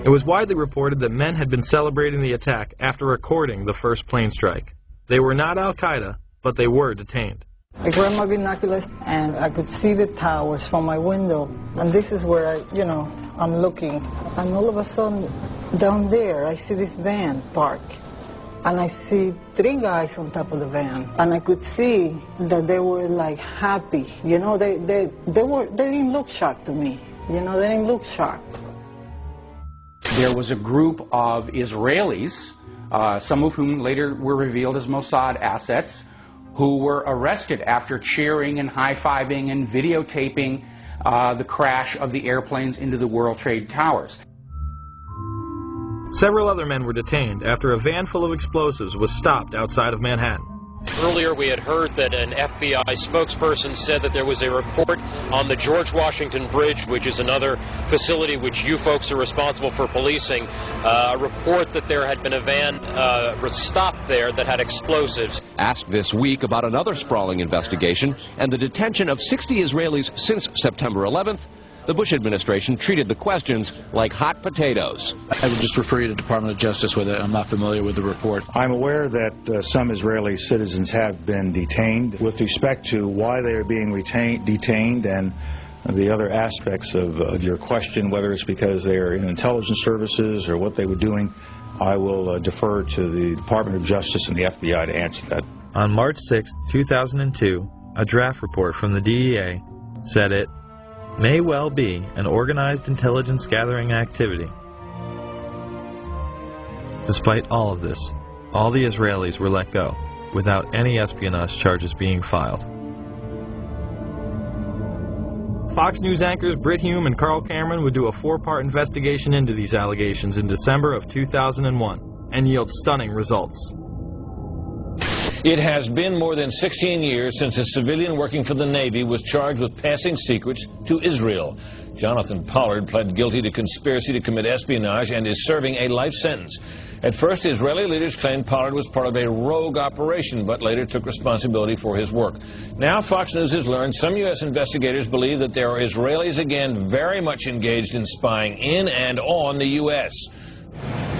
It was widely reported that men had been celebrating the attack after recording the first plane strike. They were not Al-Qaeda, but they were detained. I grabbed my binoculars and I could see the towers from my window. And this is where I'm looking. And all of a sudden, down there, I see this van park. And I see 3 guys on top of the van. And I could see that they were like happy. They didn't look shocked to me. They didn't look shocked. There was a group of Israelis, some of whom later were revealed as Mossad assets, who were arrested after cheering and high-fiving and videotaping the crash of the airplanes into the World Trade Towers. Several other men were detained after a van full of explosives was stopped outside of Manhattan. Earlier we had heard that an FBI spokesperson said that there was a report on the George Washington Bridge, which is another facility which you folks are responsible for policing, a report that there had been a van stopped there that had explosives. Asked this week about another sprawling investigation and the detention of 60 Israelis since September 11th, the Bush administration treated the questions like hot potatoes. I would just refer you to the Department of Justice with it. I'm not familiar with the report. I'm aware that some Israeli citizens have been detained. With respect to why they are being detained and the other aspects of your question, whether it's because they are in intelligence services or what they were doing, I will defer to the Department of Justice and the FBI to answer that. On March 6, 2002, a draft report from the DEA said it may well be an organized intelligence gathering activity. Despite all of this, all the Israelis were let go without any espionage charges being filed. Fox News anchors Britt Hume and Carl Cameron would do a 4-part investigation into these allegations in December of 2001 and yield stunning results. It has been more than 16 years since a civilian working for the Navy was charged with passing secrets to Israel. Jonathan Pollard pled guilty to conspiracy to commit espionage and is serving a life sentence. At first, Israeli leaders claimed Pollard was part of a rogue operation, but later took responsibility for his work. Now, Fox News has learned some U.S. investigators believe that there are Israelis again very much engaged in spying in and on the U.S.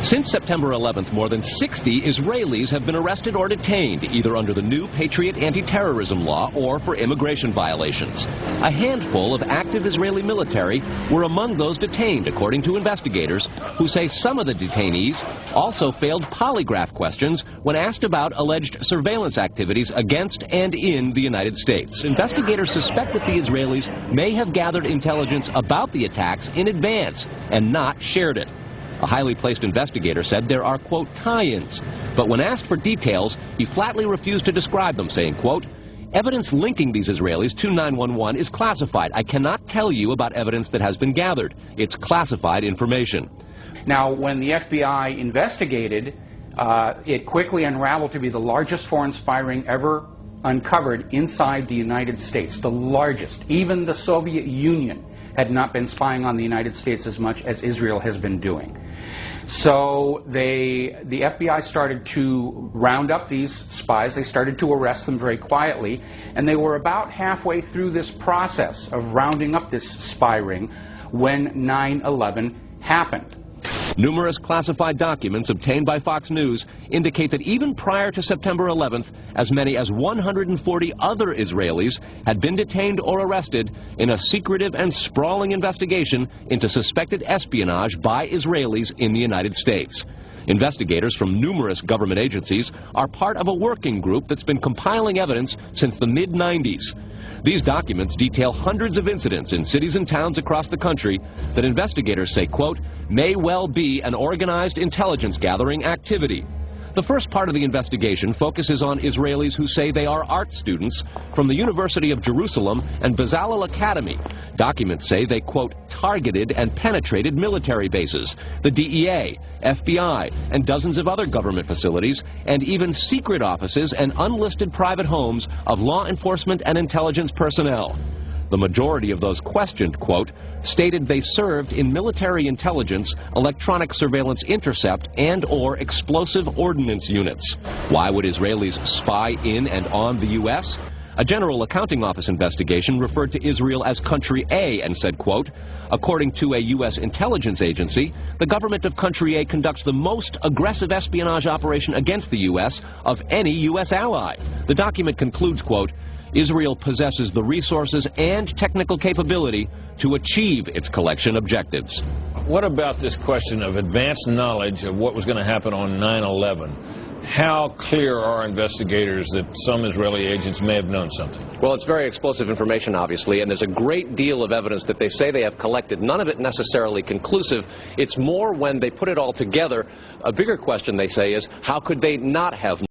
Since September 11th, more than 60 Israelis have been arrested or detained, either under the new Patriot anti-terrorism law or for immigration violations. A handful of active Israeli military were among those detained, according to investigators, who say some of the detainees also failed polygraph questions when asked about alleged surveillance activities against and in the United States. Investigators suspect that the Israelis may have gathered intelligence about the attacks in advance and not shared it. A highly placed investigator said there are, quote, tie-ins, but when asked for details, he flatly refused to describe them, saying, quote, evidence linking these Israelis to 911 is classified. I cannot tell you about evidence that has been gathered. It's classified information. Now, when the FBI investigated, it quickly unraveled to be the largest foreign spy ring ever uncovered inside the United States, the largest. Even the Soviet Union had not been spying on the United States as much as Israel has been doing. So the FBI started to round up these spies. They started to arrest them very quietly, and they were about halfway through this process of rounding up this spy ring when 9/11 happened. Numerous classified documents obtained by Fox News indicate that even prior to September 11th, as many as 140 other Israelis had been detained or arrested in a secretive and sprawling investigation into suspected espionage by Israelis in the United States. Investigators from numerous government agencies are part of a working group that's been compiling evidence since the mid-90s. These documents detail hundreds of incidents in cities and towns across the country that investigators say, quote, may well be an organized intelligence gathering activity. The first part of the investigation focuses on Israelis who say they are art students from the University of Jerusalem and Bezalel Academy. Documents say they, quote, targeted and penetrated military bases, the DEA, FBI, and dozens of other government facilities, and even secret offices and unlisted private homes of law enforcement and intelligence personnel. The majority of those questioned, quote, stated they served in military intelligence, electronic surveillance intercept, and or explosive ordnance units. Why would Israelis spy in and on the U.S.? A General Accounting Office investigation referred to Israel as Country A and said, quote, according to a U.S. intelligence agency, the government of Country A conducts the most aggressive espionage operation against the U.S. of any U.S. ally. The document concludes, quote, Israel possesses the resources and technical capability to achieve its collection objectives. What about this question of advanced knowledge of what was going to happen on 9/11? How clear are investigators that some Israeli agents may have known something? Well, it's very explosive information, obviously, and there's a great deal of evidence that they say they have collected. None of it necessarily conclusive. It's more when they put it all together. A bigger question, they say, is how could they not have